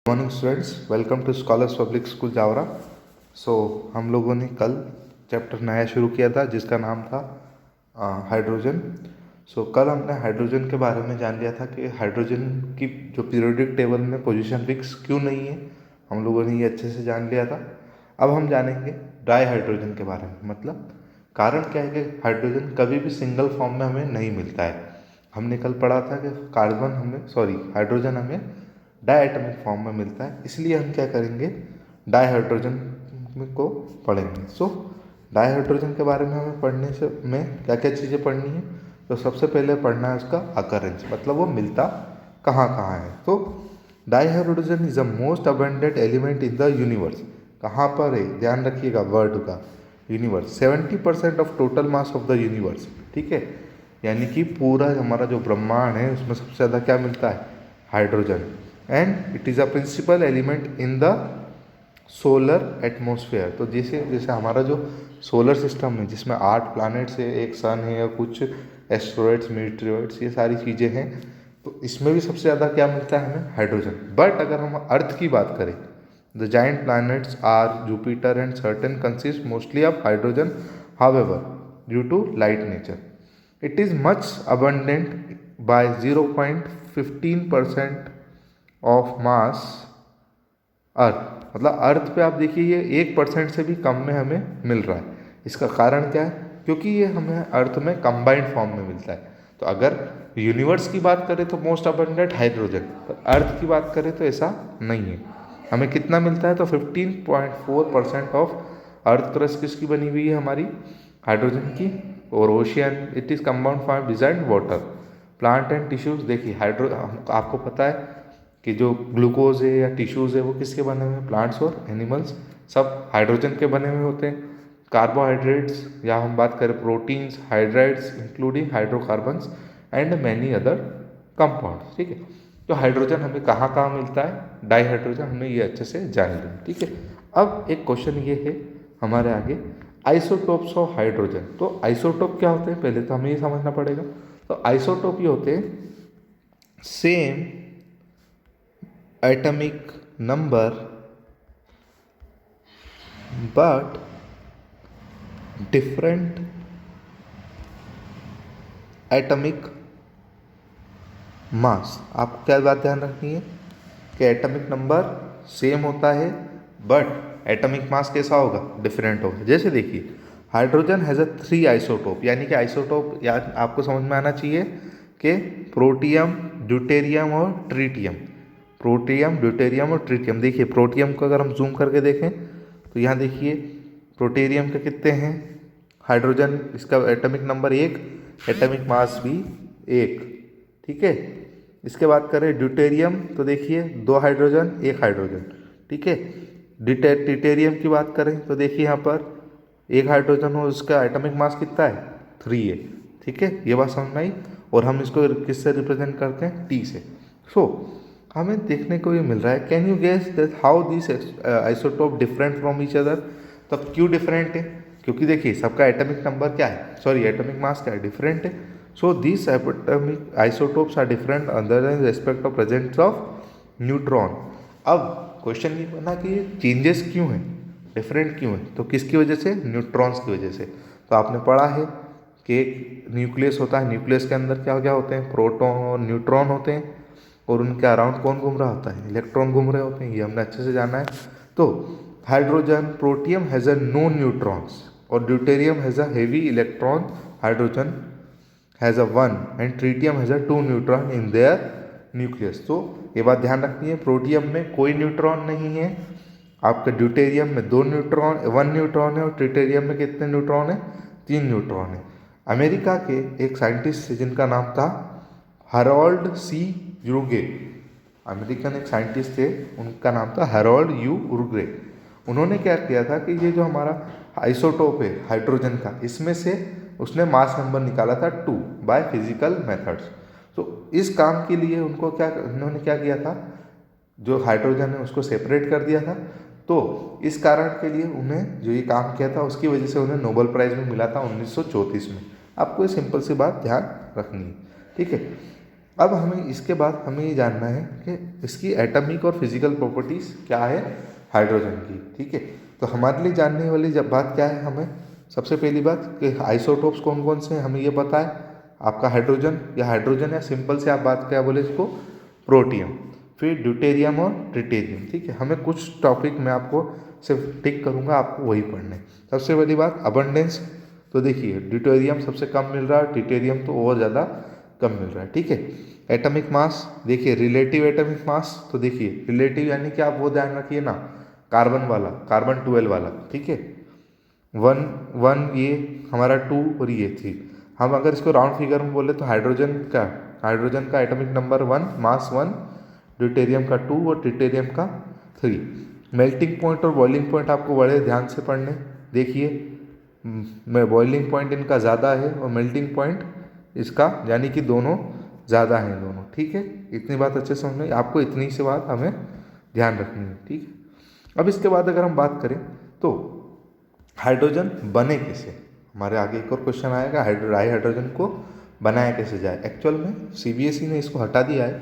Morning students, welcome to Scholars Public School Jaora. हम लोगों ने कल चैप्टर नया शुरू किया था जिसका नाम था हाइड्रोजन। कल हमने हाइड्रोजन के बारे में जान लिया था कि हाइड्रोजन की जो पीरियोडिक टेबल में पोजीशन फिक्स क्यों नहीं है, हम लोगों ने ये अच्छे से जान लिया था। अब हम जानेंगे डाई हाइड्रोजन के बारे में, मतलब कारण क्या है कि हाइड्रोजन कभी भी सिंगल फॉर्म में हमें नहीं मिलता है। हमने कल पढ़ा था कि हाइड्रोजन हमें डायटोमिक फॉर्म में मिलता है, इसलिए हम क्या करेंगे, डायहाइड्रोजन को पढ़ेंगे। डायहाइड्रोजन के बारे में हमें पढ़ने से में क्या क्या चीज़ें पढ़नी है। तो सबसे पहले पढ़ना है उसका अकरेंस, मतलब वो मिलता कहाँ कहाँ है। तो dihydrogen is the most abundant element in the universe. कहाँ पर है, ध्यान रखिएगा वर्ड का, universe. 70% of total mass of the universe, ठीक है, यानी कि पूरा हमारा जो ब्रह्मांड है उसमें सबसे ज़्यादा क्या मिलता है, hydrogen. And it is a principal element in the solar atmosphere. तो जैसे जैसे हमारा जो सोलर सिस्टम है जिसमें 8 प्लैनेट्स है, एक सन है या कुछ एस्ट्रॉयड्स, मीटियोराइड्स, ये सारी चीज़ें हैं, तो इसमें भी सबसे ज़्यादा क्या मिलता है हमें, हाइड्रोजन। बट अगर हम अर्थ की बात करें, the giant planets are Jupiter and Saturn consist mostly of hydrogen, however due to light nature it is much abundant by 0.15% of mass earth. मतलब अर्थ पे आप देखिए ये 1% से भी कम में हमें मिल रहा है। इसका कारण क्या है, क्योंकि ये हमें अर्थ में कंबाइंड फॉर्म में मिलता है। तो अगर यूनिवर्स की बात करें तो मोस्ट अबंडेंट हाइड्रोजन, पर अर्थ की बात करें तो ऐसा नहीं है। हमें कितना मिलता है, तो 15.4% ऑफ अर्थ क्रस्ट किसकी बनी हुई है, हमारी हाइड्रोजन की। और ocean it is compound form designed water, plant and tissues. देखिए आपको पता है कि जो ग्लूकोज है या टिश्यूज़ है वो किसके बने हुए हैं, प्लांट्स और एनिमल्स सब हाइड्रोजन के बने हुए होते हैं। कार्बोहाइड्रेट्स या हम बात करें proteins, hydrides including hydrocarbons and many other compounds, ठीक है। तो हाइड्रोजन हमें कहाँ कहाँ मिलता है, डाई हाइड्रोजन, हमें ये अच्छे से जान लें, ठीक है। अब एक क्वेश्चन ये है हमारे आगे, आइसोटोप्स ऑफ हाइड्रोजन। तो आइसोटोप क्या होते हैं, पहले तो हमें ये समझना पड़ेगा। तो आइसोटोप ये होते हैं same atomic number but different atomic मास। आपको क्या बात ध्यान रखनी है कि एटॉमिक नंबर सेम होता है बट एटॉमिक मास कैसा होगा, डिफरेंट होगा। जैसे देखिए हाइड्रोजन हैज़ अ 3 आइसोटोप, यानी कि आइसोटोप याद आपको समझ में आना चाहिए कि प्रोटियम, ड्यूटेरियम और ट्रीटियम। प्रोटियम, ड्यूटेरियम और ट्रीटियम। देखिए प्रोटियम को अगर हम जूम करके देखें तो यहाँ देखिए प्रोटेरियम के कितने हैं, हाइड्रोजन, इसका एटॉमिक नंबर 1, एटॉमिक मास भी 1, ठीक है। इसके बात करें ड्यूटेरियम तो देखिए 2 हाइड्रोजन 1 हाइड्रोजन, ठीक है। ट्रिटेरियम की बात करें तो देखिए यहाँ पर 1 हाइड्रोजन और उसका एटॉमिक मास कितना है, 3 है, ठीक है। ये बात समझ में आई। और हम इसको किससे रिप्रेजेंट करते हैं, टी से। हमें देखने को ये मिल रहा है, can you guess that how this isotope different from each other. तब क्यों डिफरेंट है, क्योंकि देखिए सबका एटॉमिक नंबर क्या है, सॉरी एटॉमिक मास क्या है, डिफरेंट है। So this atomic isotopes are different under the respect of presence of neutron. अब क्वेश्चन ये बना कि ये चेंजेस क्यों हैं, डिफरेंट क्यों है, तो किसकी वजह से, न्यूट्रॉन्स की वजह से। तो आपने पढ़ा है कि एक न्यूक्लियस होता है, न्यूक्लियस के अंदर क्या क्या होते हैं, प्रोटॉन और न्यूट्रॉन होते हैं, और उनके अराउंड कौन घूम रहा होता है, इलेक्ट्रॉन घूम रहे होते हैं, ये हमने अच्छे से जाना है। तो hydrogen, protium has a no neutrons और deuterium has a heavy electron, hydrogen has a 1 and tritium has a 2 neutron in their nucleus. तो ये बात ध्यान रखनी है, प्रोटियम में कोई न्यूट्रॉन नहीं है, आपका ड्यूटेरियम में 2 न्यूट्रॉन, 1 न्यूट्रॉन है, और ट्रिटेरियम में कितने न्यूट्रॉन है, 3 न्यूट्रॉन है। अमेरिका के एक साइंटिस्ट जिनका नाम था हैरोल्ड सी यूरुगे, अमेरिकन एक साइंटिस्ट थे, उनका नाम था हैरोल्ड यू उरुग्रे। उन्होंने क्या किया था कि ये जो हमारा आइसोटोप है हाइड्रोजन का, इसमें से उसने मास नंबर निकाला था 2 बाय फिजिकल मेथड्स। तो इस काम के लिए उनको क्या, उन्होंने क्या किया था, जो हाइड्रोजन है उसको सेपरेट कर दिया था। तो इस कारण के लिए उन्हें जो ये काम किया था उसकी वजह से उन्हें नोबेल प्राइज़ भी मिला था 1934 में। आपको ये सिंपल सी बात ध्यान रखनी है, ठीक है। अब हमें इसके बाद हमें ये जानना है कि इसकी एटॉमिक और फिजिकल प्रॉपर्टीज़ क्या है हाइड्रोजन की, ठीक है। तो हमारे लिए जानने वाली जब बात क्या है, हमें सबसे पहली बात कि आइसोटोप्स कौन कौन से हैं हमें ये पता है, आपका हाइड्रोजन या सिंपल से आप बात क्या बोले इसको, प्रोटियम, फिर ड्यूटेरियम और ट्रिटेरियम, ठीक है। हमें कुछ टॉपिक मैं आपको सिर्फ टिक करूँगा, आपको वही पढ़ने। सबसे पहली बात अबंडेंस, तो देखिए ड्यूटेरियम सबसे कम मिल रहा है, ट्रिटेरियम तो और ज़्यादा कम मिल रहा है, ठीक है। एटॉमिक मास, देखिए रिलेटिव एटॉमिक मास, तो देखिए रिलेटिव यानी कि आप वो ध्यान रखिए ना, कार्बन वाला, कार्बन 12 वाला, ठीक है। वन वन ये हमारा 2 और ये 3। हम अगर इसको राउंड फिगर में बोले तो हाइड्रोजन का एटॉमिक नंबर 1, मास 1, ड्यूटेरियम का 2 और ट्रिटेरियम का 3। मेल्टिंग पॉइंट और बॉइलिंग पॉइंट आपको बड़े ध्यान से पढ़ने, देखिए बॉइलिंग पॉइंट इनका ज़्यादा है और मेल्टिंग पॉइंट इसका, यानी कि दोनों ज़्यादा हैं दोनों, ठीक है। इतनी बात अच्छे से समझ में, आपको इतनी सी बात हमें ध्यान रखनी है, ठीक है। अब इसके बाद अगर हम बात करें तो हाइड्रोजन बने कैसे, हमारे आगे एक और क्वेश्चन आएगा, हाइड्रोजन को बनाया कैसे जाए। एक्चुअल में सीबीएसई ने इसको हटा दिया है,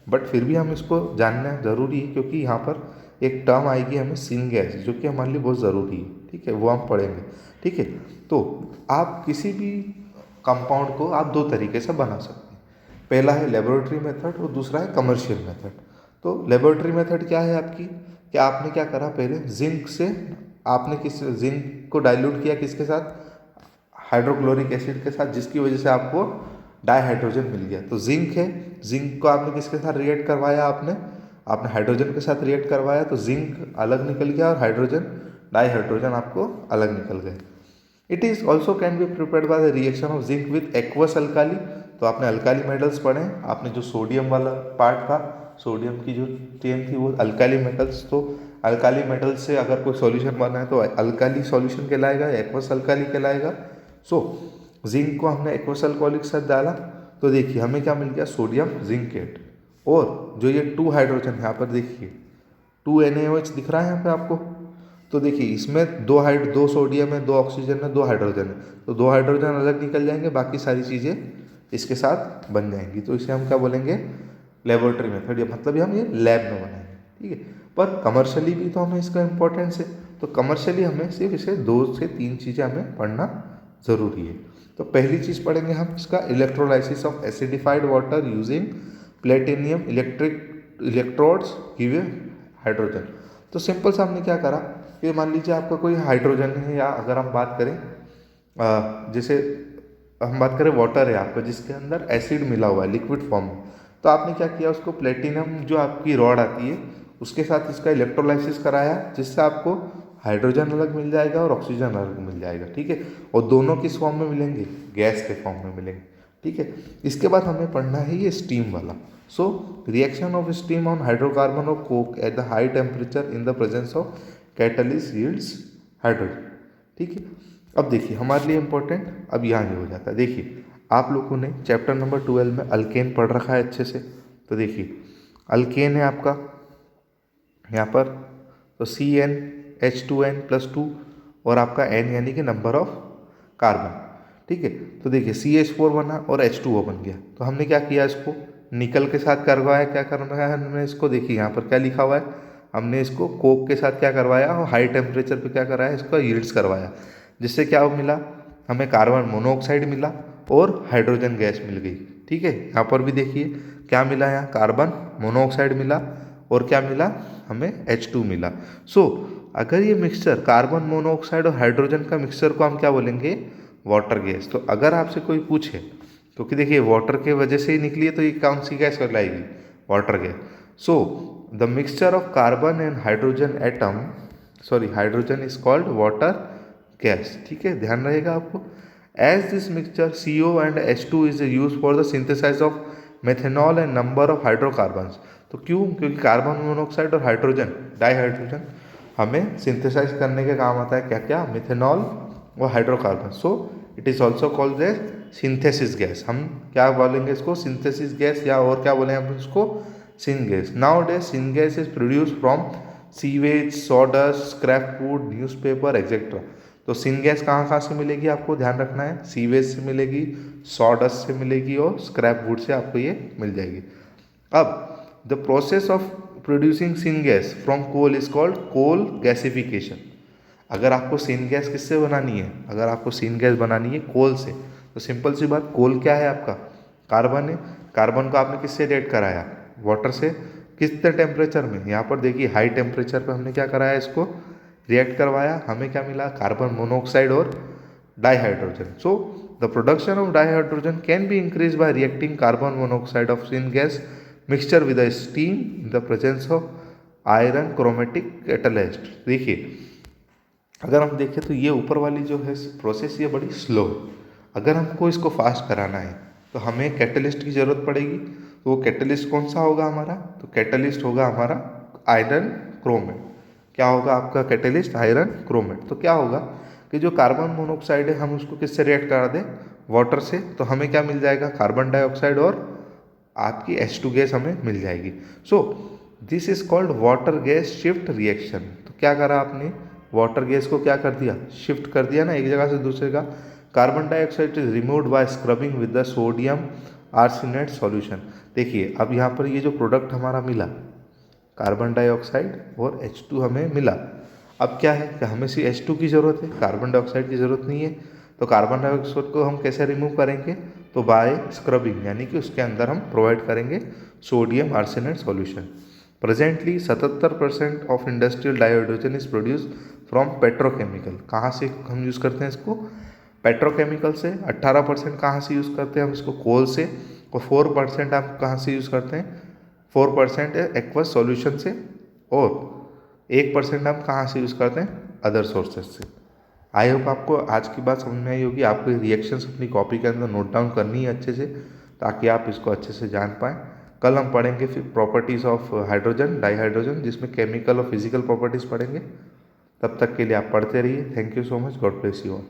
बट फिर भी हम इसको जानना ज़रूरी है, क्योंकि यहाँ पर एक टर्म आएगी हमें सिनगैस, जो कि हमारे लिए बहुत ज़रूरी है, ठीक है, वो हम पढ़ेंगे, ठीक है। तो आप किसी भी कंपाउंड को आप दो तरीके से बना सकते हैं, पहला है लेबोरेटरी मेथड और दूसरा है कमर्शियल मेथड। तो लेबोरेटरी मेथड क्या है आपकी, कि आपने क्या करा, पहले जिंक से आपने जिंक को डाइल्यूट किया किसके साथ, हाइड्रोक्लोरिक एसिड के साथ, जिसकी वजह से आपको डाइहाइड्रोजन मिल गया। तो जिंक है, जिंक को आपने किसके साथ रिएक्ट करवाया, आपने हाइड्रोजन के साथ रिएक्ट करवाया, तो जिंक अलग निकल गया और हाइड्रोजन डाइहाइड्रोजन आपको अलग निकल गए। It is also can be prepared by the reaction of zinc with aqueous alkali. तो आपने अल्काली मेटल्स पढ़े, आपने जो सोडियम वाला पार्ट था, सोडियम की जो चेन थी वो अल्काली मेटल्स, तो अल्काली मेटल से अगर कोई सॉल्यूशन बना है तो अल्काली सॉल्यूशन कहलाएगा, एक्वस अल्काली कहलाएगा। सो जिंक को हमने एक्वस अल्कोहलिक साथ डाला, तो देखिए हमें क्या मिल गया, सोडियम जिंकेट। और जो ये 2 हाइड्रोजन यहाँ पर देखिए 2 NaOH दिख रहा है यहाँ पे आपको, तो देखिए इसमें दो सोडियम है, 2 ऑक्सीजन है, 2 हाइड्रोजन है, तो 2 हाइड्रोजन अलग निकल जाएंगे, बाकी सारी चीज़ें इसके साथ बन जाएंगी। तो इसे हम क्या बोलेंगे, लेबोरेटरी मेथड, या मतलब हम ये लैब में बनाएंगे, ठीक है। पर कमर्शियली भी तो हमें इसका इम्पोर्टेंस है, तो कमर्शियली हमें सिर्फ इसे 2 से 3 चीज़ें हमें पढ़ना ज़रूरी है। तो पहली चीज़ पढ़ेंगे हम इसका electrolysis of acidified water using platinum electrodes give hydrogen. तो सिंपल सा हमने क्या करा, कि मान लीजिए आपका कोई हाइड्रोजन है, या अगर हम बात करें जैसे हम बात करें वाटर है आपका जिसके अंदर एसिड मिला हुआ है लिक्विड फॉर्म में, तो आपने क्या किया, उसको प्लेटिनम जो आपकी रॉड आती है उसके साथ इसका इलेक्ट्रोलाइसिस कराया, जिससे आपको हाइड्रोजन अलग मिल जाएगा और ऑक्सीजन अलग मिल जाएगा, ठीक है। और दोनों किस फॉर्म में मिलेंगे, गैस के फॉर्म में मिलेंगे, ठीक है। इसके बाद हमें पढ़ना है ये स्टीम वाला। So reaction of steam on hydrocarbon of Coke at the high temperature in the presence of catalyst yields hydrogen, ठीक है। अब देखिए हमारे लिए इंपॉर्टेंट अब यहाँ ये हो जाता है, देखिए आप लोगों ने चैप्टर नंबर 12 में अल्केन पढ़ रखा है अच्छे से, तो देखिए अल्केन है आपका यहाँ पर, तो CnH2n+2 और आपका N यानी कि नंबर ऑफ कार्बन, ठीक है। तो देखिए CH4 बना और H2O बन गया, तो हमने क्या किया, इसको निकल के साथ करवाया, क्या करना है हमने इसको, देखिए यहाँ पर क्या लिखा हुआ है, हमने इसको कोक के साथ क्या करवाया और हाई टेम्परेचर पे क्या कराया, इसका यील्ड्स करवाया, जिससे क्या मिला, हमें कार्बन मोनोऑक्साइड मिला और हाइड्रोजन गैस मिल गई, ठीक है। यहाँ पर भी देखिए क्या मिला, यहाँ कार्बन मोनोऑक्साइड मिला और क्या मिला, हमें H2 मिला। सो अगर ये मिक्सचर कार्बन मोनोऑक्साइड और हाइड्रोजन का मिक्सचर को हम क्या बोलेंगे, वाटर गैस। तो अगर आपसे कोई पूछे, क्योंकि देखिए वाटर के वजह से ही निकली है, तो ये कौन सी गैस कहलाएगी, water gas. So the mixture of carbon and hydrogen atom, hydrogen is called water gas, ठीक है, ध्यान रहेगा आपको। As this mixture CO and H2 is use for the synthesize of methanol and number of hydrocarbons. तो क्यों, क्योंकि carbon monoxide और hydrogen dihydrogen हमें सिंथेसाइज करने के काम आता है, क्या क्या, मिथेनॉल और hydrocarbon. So it is also called A synthesis gas. हम क्या बोलेंगे इसको, सिंथेसिस गैस, या और क्या बोलेंगे हम इसको, syn gas. Now day syn gas is produce from sewage, sawdust, scrap food, newspaper etcetera. तो सिन गैस कहाँ कहाँ से मिलेगी आपको ध्यान रखना है, सीवेज से मिलेगी, सॉडस्ट से मिलेगी और स्क्रैप वुड से आपको ये मिल जाएगी। अब the process of producing syn gas from coal is called coal gasification. अगर आपको सिन गैस किससे बनानी है, अगर आपको सिन गैस बनानी है कोल से, तो सिंपल सी बात, कोल क्या है आपका, कार्बन है। कार्बन को आपने किससे रिएक्ट कराया, वाटर से। कितने टेम्परेचर में, यहाँ पर देखिए हाई टेम्परेचर पर हमने क्या कराया, इसको रिएक्ट करवाया, हमें क्या मिला, कार्बन मोनोऑक्साइड और dihydrogen. So the production of dihydrogen can be increase by reacting carbon monoxide of syn gas mixture with steam in the presence of iron chromatic catalyst. देखिए अगर हम देखें तो ये ऊपर वाली जो है प्रोसेस ये बड़ी स्लो है। अगर हमको इसको फास्ट कराना है तो हमें कैटलिस्ट की ज़रूरत पड़ेगी। तो वो कैटलिस्ट कौन सा होगा हमारा, तो कैटलिस्ट होगा हमारा आयरन क्रोमेट। क्या होगा आपका कैटलिस्ट, आयरन क्रोमेट। तो क्या होगा कि जो कार्बन मोनोऑक्साइड है हम उसको किससे रिएक्ट करा दें, वाटर से, तो हमें क्या मिल जाएगा, कार्बन डाइऑक्साइड और आपकी H2 गैस हमें मिल जाएगी। So this is called water gas shift reaction. तो क्या करा आपने, वाटर गैस को क्या कर दिया, शिफ्ट कर दिया ना एक जगह से दूसरे जगह। Carbon dioxide is removed by scrubbing with the sodium arsenate solution. देखिए अब यहाँ पर ये जो प्रोडक्ट हमारा मिला, कार्बन डाइऑक्साइड और H2 हमें मिला। अब क्या है कि हमें सिर्फ H2 की ज़रूरत है, कार्बन डाइऑक्साइड की ज़रूरत नहीं है। तो कार्बन डाइऑक्साइड को हम कैसे रिमूव करेंगे, तो बाय स्क्रबिंग, यानी कि उसके अंदर हम प्रोवाइड करेंगे sodium arsenate solution. Presently 77% of industrial dihydrogen is produce from petrochemical. कहाँ से हम यूज़ करते हैं इसको, पेट्रोकेमिकल से। 18% कहाँ से यूज़ करते हैं हम इसको, कोल से। और 4% हम कहाँ से यूज़ करते हैं, 4% एक्वस सॉल्यूशन से। और 1% हम कहाँ से यूज़ करते हैं, अदर सोर्सेज से। आई होप आपको आज की बात समझ में आई होगी। आपको रिएक्शंस अपनी कॉपी के अंदर नोट डाउन करनी है अच्छे से, ताकि आप इसको अच्छे से जान पाएँ। कल हम पढ़ेंगे फिर प्रॉपर्टीज़ ऑफ हाइड्रोजन, डाइहाइड्रोजन, जिसमें केमिकल और फिजिकल प्रॉपर्टीज़ पढ़ेंगे। तब तक के लिए आप पढ़ते रहिए। Thank you so much, God bless you all.